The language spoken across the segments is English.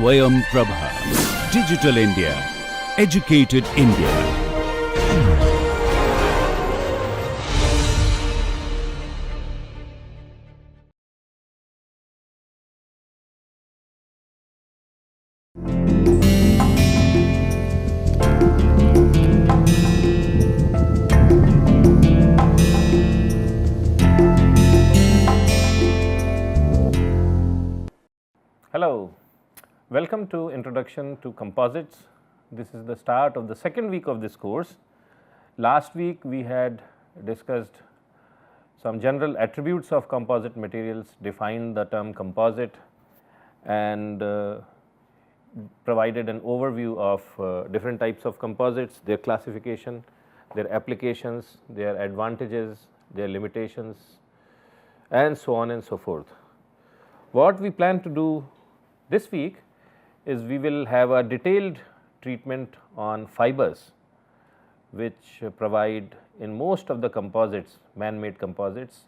Swayam Prabha. Digital India. Educated India. Hello, welcome to Introduction to Composites. This is the start of the second week of this course. Last week we had discussed some general attributes of composite materials, defined the term composite and provided an overview of different types of composites, their classification, their applications, their advantages, their limitations and so on and so forth. What we plan to do this week is we will have a detailed treatment on fibers, which provide in most of the composites, man-made composites,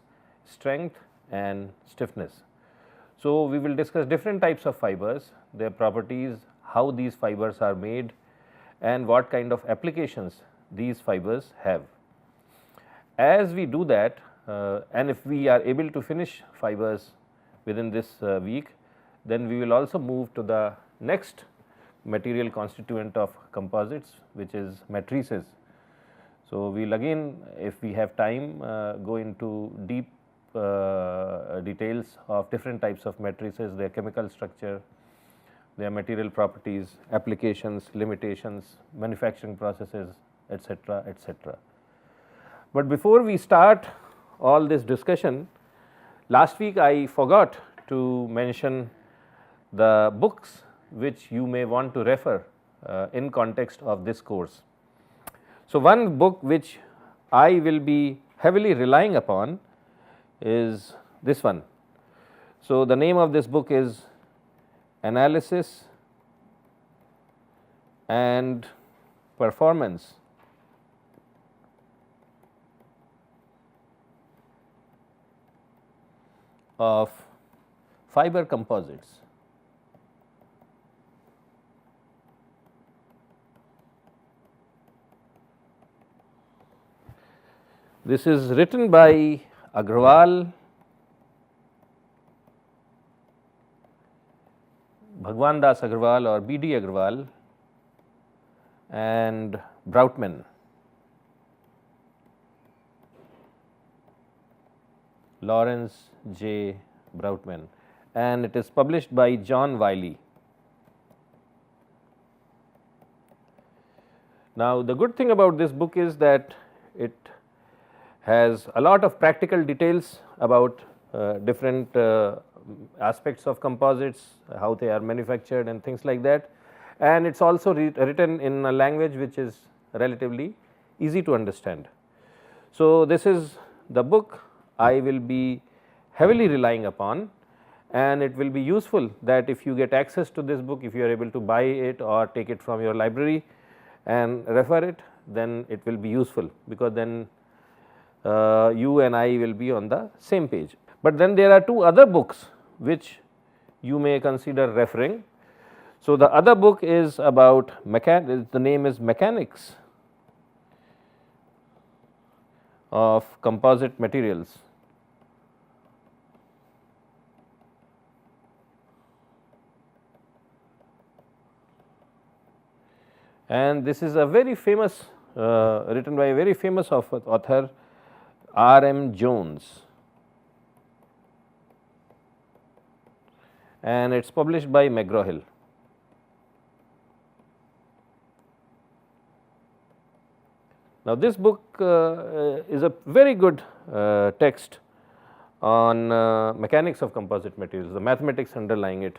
strength and stiffness. So, we will discuss different types of fibers, their properties, how these fibers are made and what kind of applications these fibers have. As we do that and if we are able to finish fibers within this week, then we will also move to the next material constituent of composites, which is matrices. So, we will again, if we have time, go into deep details of different types of matrices, their chemical structure, their material properties, applications, limitations, manufacturing processes, etc., etc. But before we start all this discussion, last week I forgot to mention the books which you may want to refer in context of this course. So, one book which I will be heavily relying upon is this one. So, the name of this book is Analysis and Performance of Fiber Composites. This is written by Agrawal, Bhagwan Das Agrawal or B.D. Agrawal and Broutman, Lawrence J. Broutman, and it is published by John Wiley. Now, the good thing about this book is that it has a lot of practical details about different aspects of composites, how they are manufactured and things like that, and it is also written in a language which is relatively easy to understand. So, this is the book I will be heavily relying upon, and it will be useful that if you get access to this book, if you are able to buy it or take it from your library and refer it, then it will be useful, because then you and I will be on the same page. But then there are two other books which you may consider referring. So, the other book is about the name is Mechanics of Composite Materials. And this is a very famous written by a very famous author, R.M. Jones, and it is published by McGraw-Hill. Now, this book is a very good text on mechanics of composite materials, the mathematics underlying it.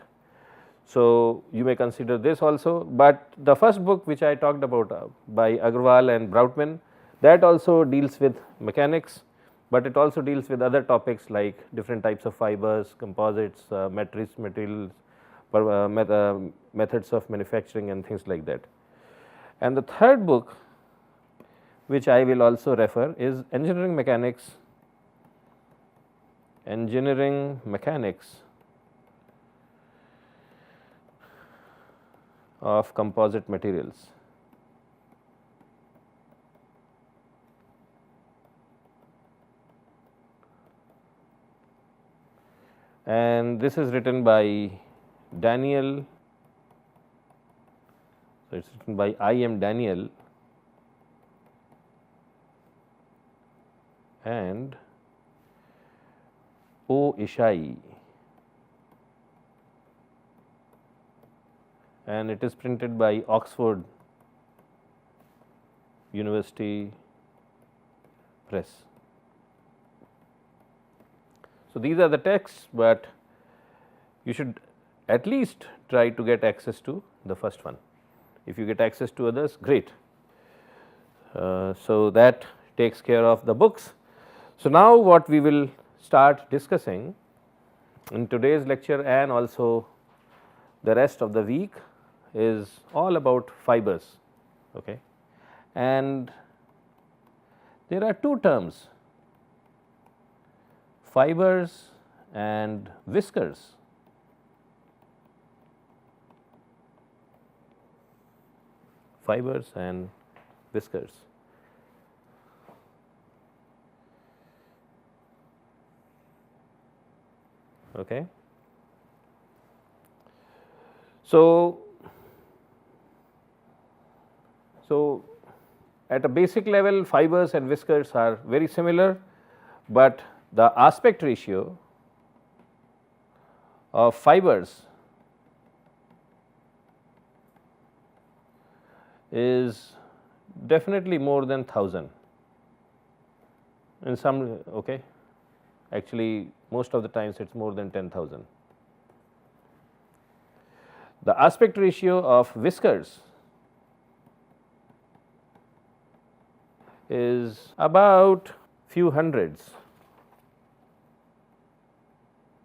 So, you may consider this also, but the first book which I talked about by Agrawal and Broutman, that also deals with mechanics, but it also deals with other topics like different types of fibers, composites, matrix materials, methods of manufacturing and things like that. And the third book which I will also refer is Engineering Mechanics of composite materials. And this is written by Daniel, so it is written by I.M. Daniel and O. Ishai, and it is printed by Oxford University Press. So, these are the texts, but you should at least try to get access to the first one. If you get access to others, great. So, that takes care of the books. So, now what we will start discussing in today's lecture and also the rest of the week is all about fibers, okay. And there are two terms, fibers and whiskers. Fibers and whiskers. Okay. So, at a basic level, fibers and whiskers are very similar, but the aspect ratio of fibers is definitely more than 1000 in some, okay. Actually, most of the times it is more than 10,000. The aspect ratio of whiskers is about few hundreds,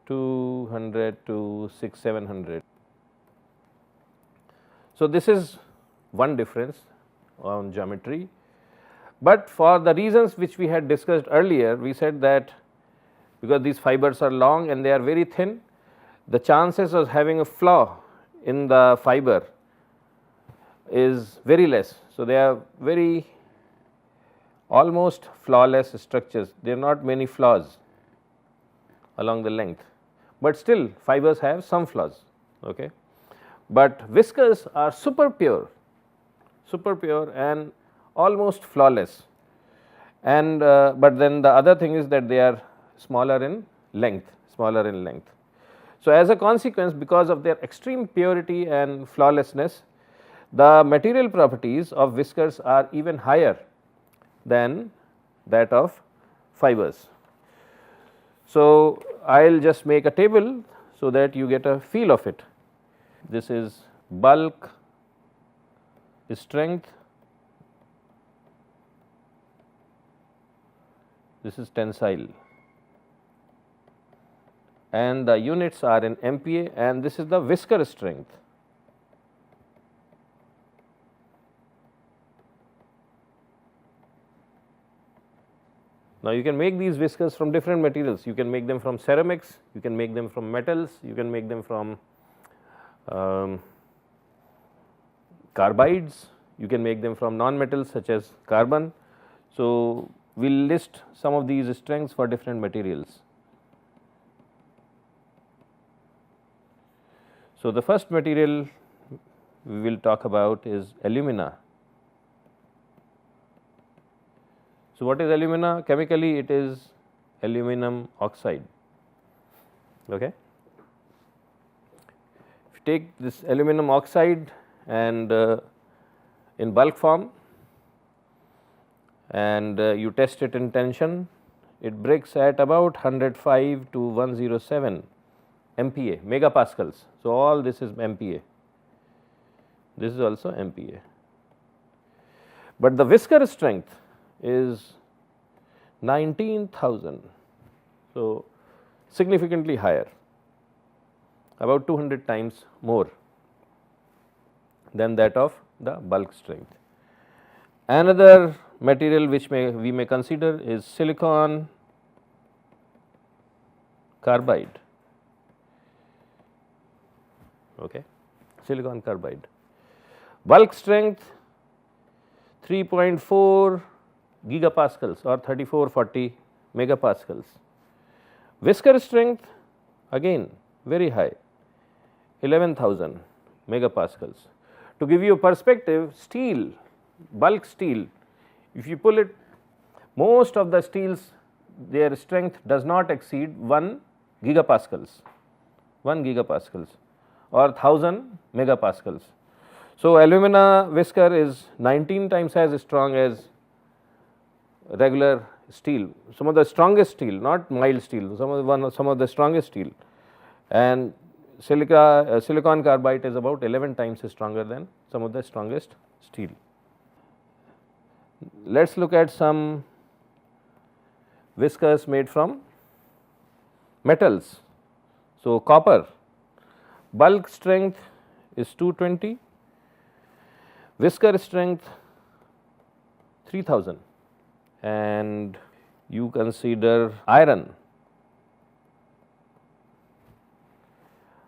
200 to 600-700. So, this is one difference on geometry, but for the reasons which we had discussed earlier, we said that because these fibers are long and they are very thin, the chances of having a flaw in the fiber is very less. So, they are very almost flawless structures, there are not many flaws along the length, but still fibers have some flaws, okay. But whiskers are super pure and almost flawless, and but then the other thing is that they are smaller in length. So, as a consequence, because of their extreme purity and flawlessness, the material properties of whiskers are even higher than that of fibers. So, I will just make a table so that you get a feel of it. This is bulk strength, this is tensile, and the units are in MPa, and this is the whisker strength. Now, you can make these whiskers from different materials, you can make them from ceramics, you can make them from metals, you can make them from carbides, you can make them from non-metals such as carbon. So, we will list some of these strengths for different materials. So, the first material we will talk about is alumina. So, what is alumina? Chemically it is aluminum oxide, okay. If you take this aluminum oxide and in bulk form and you test it in tension, it breaks at about 105 to 107 MPa, megapascals. So, all this is MPa, this is also MPa, but the whisker strength is 19,000. So, significantly higher, about 200 times more than that of the bulk strength. Another material which we may consider is silicon carbide, okay, silicon carbide. Bulk strength 3.4 gigapascals or 3440 megapascals. Whisker strength again very high, 11,000 megapascals. To give you a perspective, steel, bulk steel, if you pull it, most of the steels, their strength does not exceed 1 gigapascals, 1 gigapascals or 1000 megapascals. So, alumina whisker is 19 times as strong as regular steel, some of the strongest steel, not mild steel, some of the strongest steel, and silicon carbide is about 11 times stronger than some of the strongest steel. Let us look at some whiskers made from metals. So, copper, bulk strength is 220, whisker strength 3000, and you consider iron.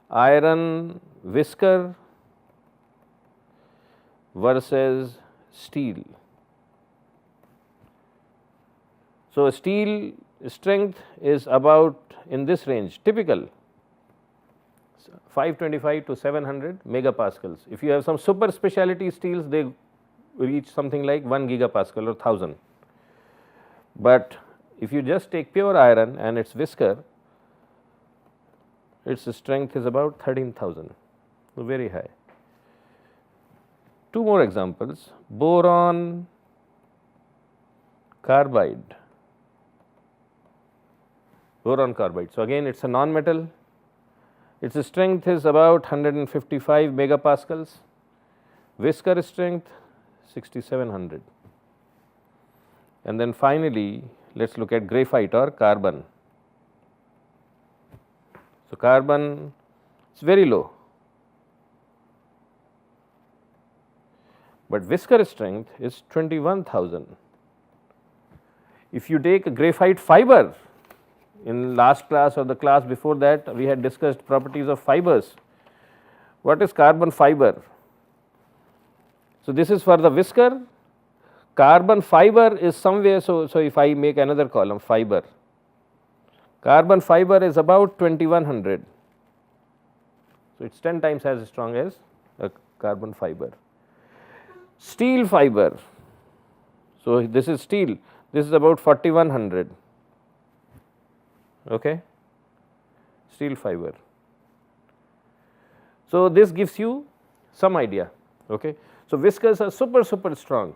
Iron whisker versus steel. So, steel strength is about in this range, typical 525 to 700 megapascals. If you have some super specialty steels, they reach something like 1 gigapascal or 1000. But if you just take pure iron and its whisker, its strength is about 13,000, so very high. Two more examples, boron carbide. Boron carbide. So, again it is a non-metal, its strength is about 155 megapascals, whisker strength 6700. And then finally, let us look at graphite or carbon. So, carbon is very low, but whisker strength is 21,000. If you take a graphite fiber, in last class or the class before that we had discussed properties of fibers. What is carbon fiber? So, this is for the whisker, carbon fiber is somewhere, so if I make another column fiber, carbon fiber is about 2100. So, it is 10 times as strong as a carbon fiber. Steel fiber, so this is steel, this is about 4100. Okay, steel fiber. So, this gives you some idea. Okay. So, whiskers are super strong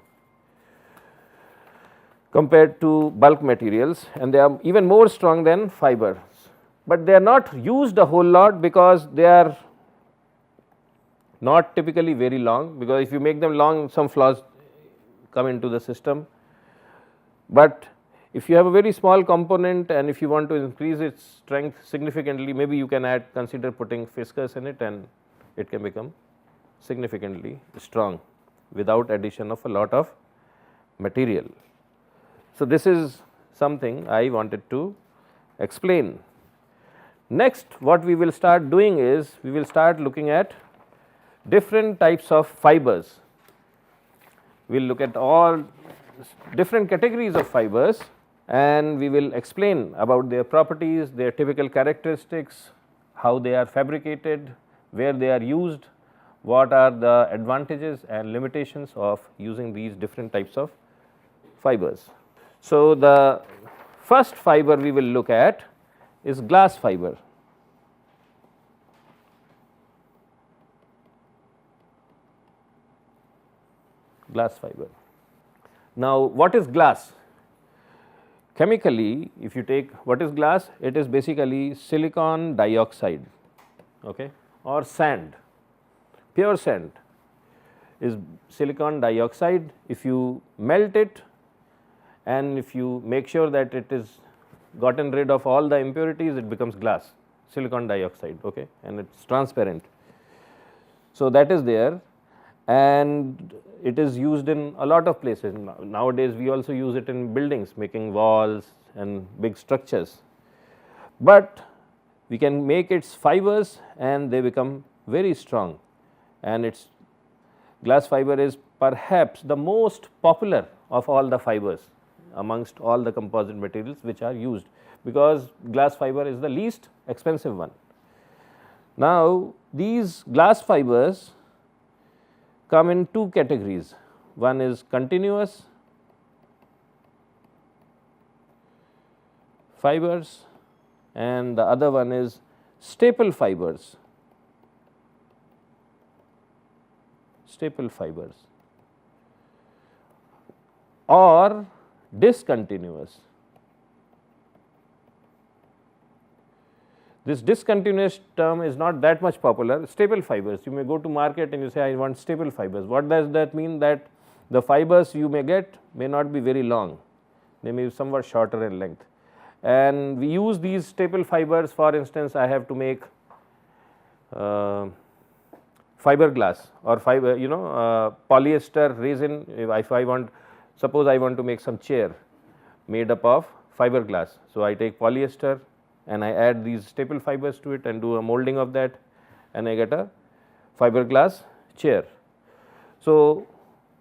compared to bulk materials, and they are even more strong than fibers, but they are not used a whole lot because they are not typically very long, because if you make them long, some flaws come into the system. But if you have a very small component and if you want to increase its strength significantly, maybe you can consider putting whiskers in it, and it can become significantly strong without addition of a lot of material. So, this is something I wanted to explain. Next, what we will start doing is, we will start looking at different types of fibers. We will look at all different categories of fibers, and we will explain about their properties, their typical characteristics, how they are fabricated, where they are used, what are the advantages and limitations of using these different types of fibers. So, the first fiber we will look at is glass fiber. Glass fiber. Now, what is glass? Chemically, if you take what is glass, it is basically silicon dioxide, okay, or sand. Pure sand is silicon dioxide. If you melt it and if you make sure that it is gotten rid of all the impurities, it becomes glass, silicon dioxide, okay, and it is transparent. So, that is there, and it is used in a lot of places. Nowadays, we also use it in buildings, making walls and big structures, but we can make its fibers and they become very strong, and its Glass fiber is perhaps the most popular of all the fibers amongst all the composite materials which are used, because glass fiber is the least expensive one. Now, these glass fibers come in two categories. One is continuous fibers and the other one is staple fibers. Staple fibers or discontinuous. This discontinuous term is not that much popular. Staple fibers, you may go to market and you say I want staple fibers. What does that mean? That the fibers you may get may not be very long, they may be somewhat shorter in length, and we use these staple fibers. For instance, I have to make fiberglass or fiber, polyester resin. If I want, suppose I want to make some chair made up of fiberglass. So, I take polyester and I add these staple fibers to it and do a molding of that, and I get a fiberglass chair. So,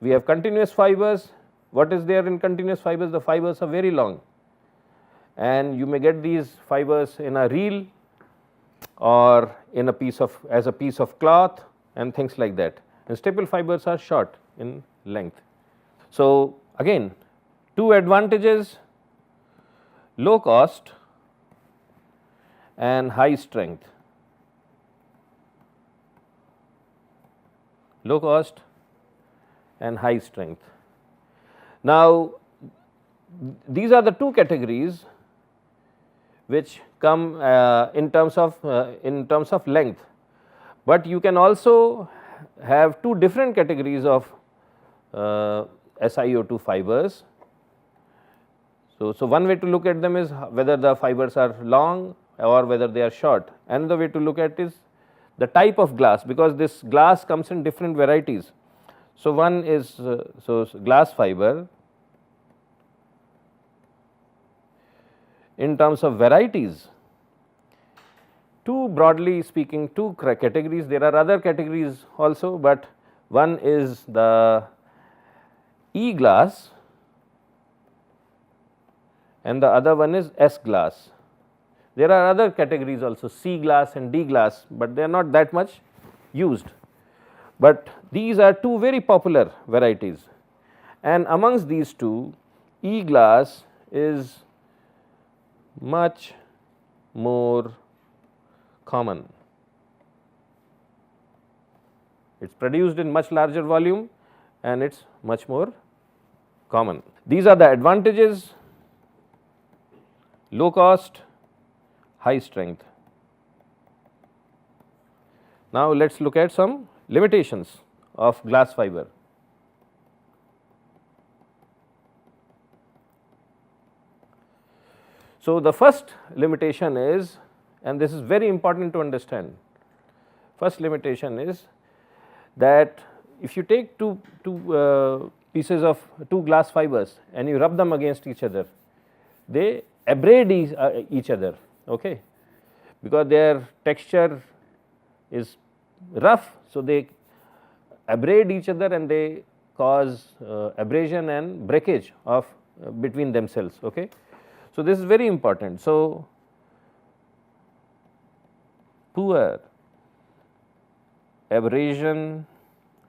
we have continuous fibers. What is there in continuous fibers? The fibers are very long, and you may get these fibers in a reel or in a piece of, as a piece of cloth and things like that, and staple fibers are short in length. So, again, two advantages: low cost and high strength. Low cost and high strength. Now, these are the two categories which come in terms of length, but you can also have two different categories of SiO2 fibers. So, one way to look at them is whether the fibers are long or whether they are short. Another way to look at is the type of glass, because this glass comes in different varieties. So, one is glass fiber in terms of varieties, two, broadly speaking, two categories. There are other categories also, but one is the E glass and the other one is S glass. There are other categories also, C glass and D glass, but they are not that much used. But these are two very popular varieties, and amongst these two, E glass is much more common. It is produced in much larger volume and it is much more common. These are the advantages: low cost, high strength. Now, let us look at some limitations of glass fiber. So, the first limitation is, and this is very important to understand, first limitation is that if you take two pieces of two glass fibers and you rub them against each other, they abrade each other, okay, because their texture is rough. So, they abrade each other and they cause abrasion and breakage of between themselves. Okay. So, this is very important. So, poor abrasion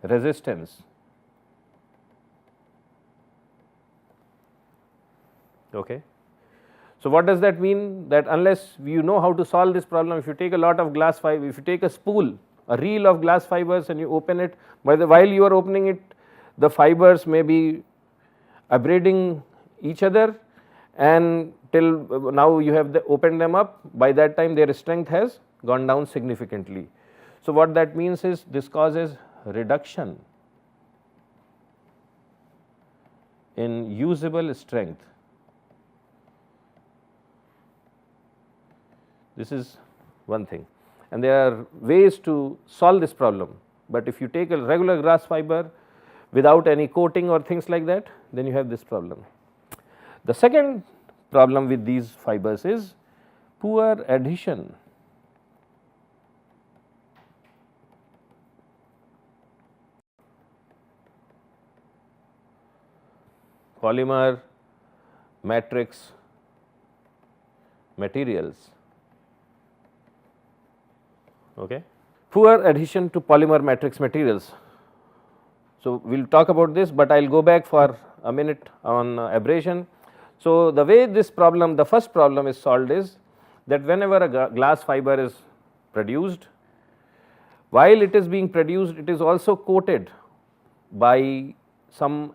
resistance. Okay. So, what does that mean? That unless you know how to solve this problem, if you take a lot of glass fiber, if you take a spool, a reel of glass fibers and you open it, while you are opening it, the fibers may be abrading each other, and till now you have opened them up, by that time their strength has gone down significantly. So, what that means is this causes reduction in usable strength. This is one thing, and there are ways to solve this problem, but if you take a regular glass fiber without any coating or things like that, then you have this problem. The second problem with these fibers is poor adhesion. polymer matrix materials. Okay. Poor adhesion to polymer matrix materials. So, we will talk about this, but I will go back for a minute on abrasion. So, the way this problem, the first problem is solved is that whenever a glass fiber is produced, while it is being produced, it is also coated by some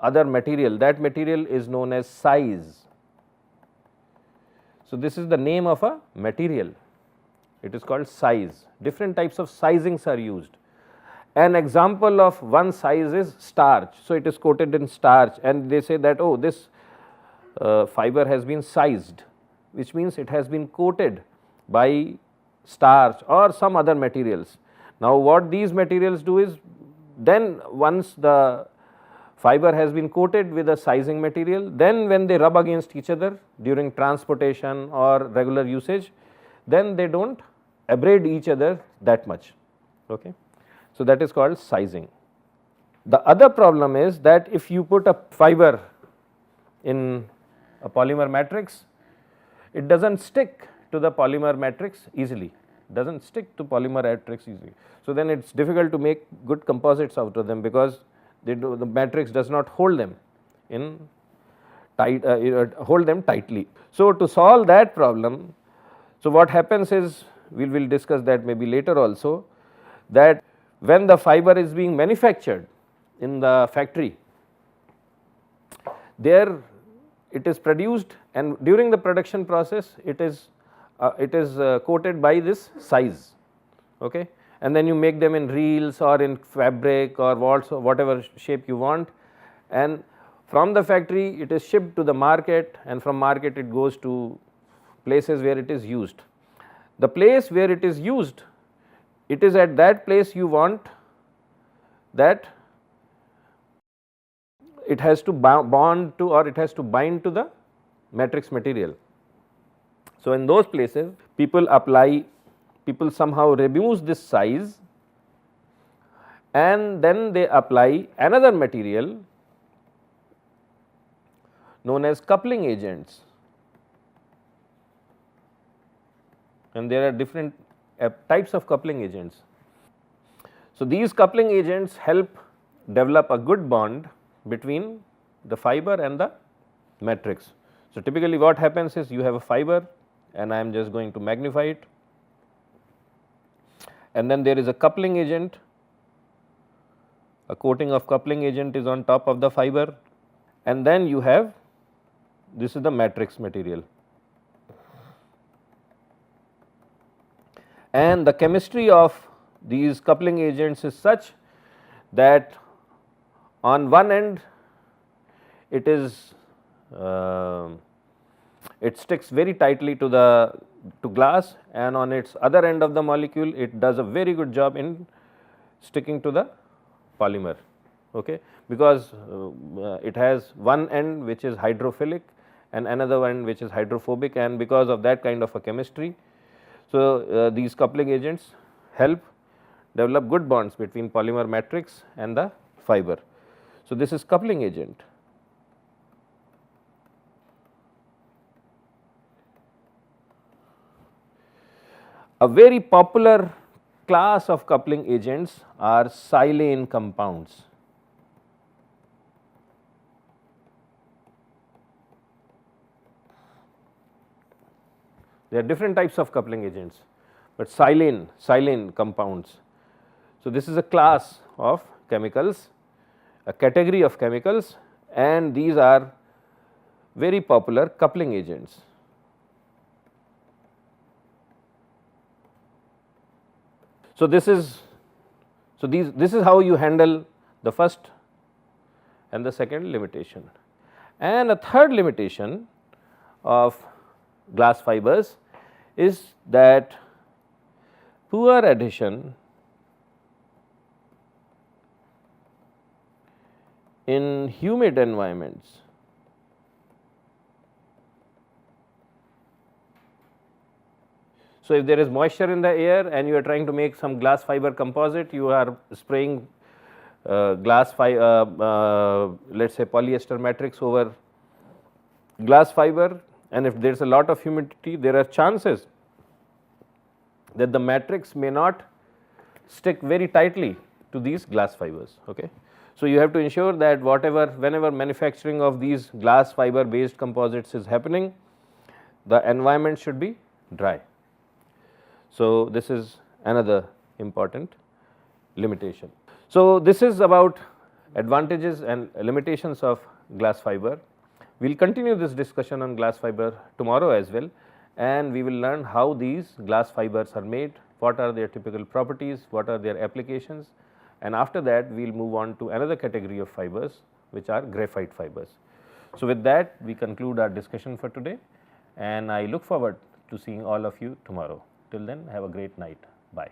other material. That material is known as size. So, this is the name of a material, it is called size. Different types of sizings are used. An example of one size is starch. So, it is coated in starch, and they say that, oh, this fiber has been sized, which means it has been coated by starch or some other materials. Now, what these materials do is, then once the fiber has been coated with a sizing material, then when they rub against each other during transportation or regular usage, then they do not abrade each other that much. Okay. So, that is called sizing. The other problem is that if you put a fiber in a polymer matrix, it does not stick to the polymer matrix easily, does not stick to polymer matrix easily. So, then it is difficult to make good composites out of them, because the matrix does not hold them in tight, hold them tightly. So, to solve that problem, so what happens is, we will discuss that maybe later also, that when the fiber is being manufactured in the factory, there it is produced, and during the production process it is coated by this size. Okay. And then you make them in reels or in fabric or walls or whatever shape you want, and from the factory it is shipped to the market, and from market it goes to places where it is used. The place where it is used, it is at that place you want that it has to bond to, or it has to bind to the matrix material. So, in those places people somehow remove this size, and then they apply another material known as coupling agents, and there are different types of coupling agents. So, these coupling agents help develop a good bond between the fiber and the matrix. So, typically what happens is, you have a fiber, and I am just going to magnify it, and then there is a coupling agent, a coating of coupling agent is on top of the fiber, and then you have, this is the matrix material. And the chemistry of these coupling agents is such that on one end it is it sticks very tightly to glass, and on its other end of the molecule it does a very good job in sticking to the polymer. Okay. Because it has one end which is hydrophilic and another end which is hydrophobic, and because of that kind of a chemistry, so these coupling agents help develop good bonds between polymer matrix and the fiber. So, this is coupling agent. A very popular class of coupling agents are silane compounds. There are different types of coupling agents, but silane compounds. So, this is a class of chemicals, a category of chemicals, and these are very popular coupling agents. So, this is how you handle the first and the second limitation. And a third limitation of glass fibers is that poor adhesion in humid environments. So, if there is moisture in the air and you are trying to make some glass fiber composite, you are spraying let's say polyester matrix over glass fiber, and if there is a lot of humidity, there are chances that the matrix may not stick very tightly to these glass fibers. Okay. So, you have to ensure that whenever manufacturing of these glass fiber based composites is happening, the environment should be dry. So, this is another important limitation. So, this is about advantages and limitations of glass fiber. We will continue this discussion on glass fiber tomorrow as well, and we will learn how these glass fibers are made, what are their typical properties, what are their applications, and after that we will move on to another category of fibers, which are graphite fibers. So, with that we conclude our discussion for today, and I look forward to seeing all of you tomorrow. Till then, have a great night. Bye.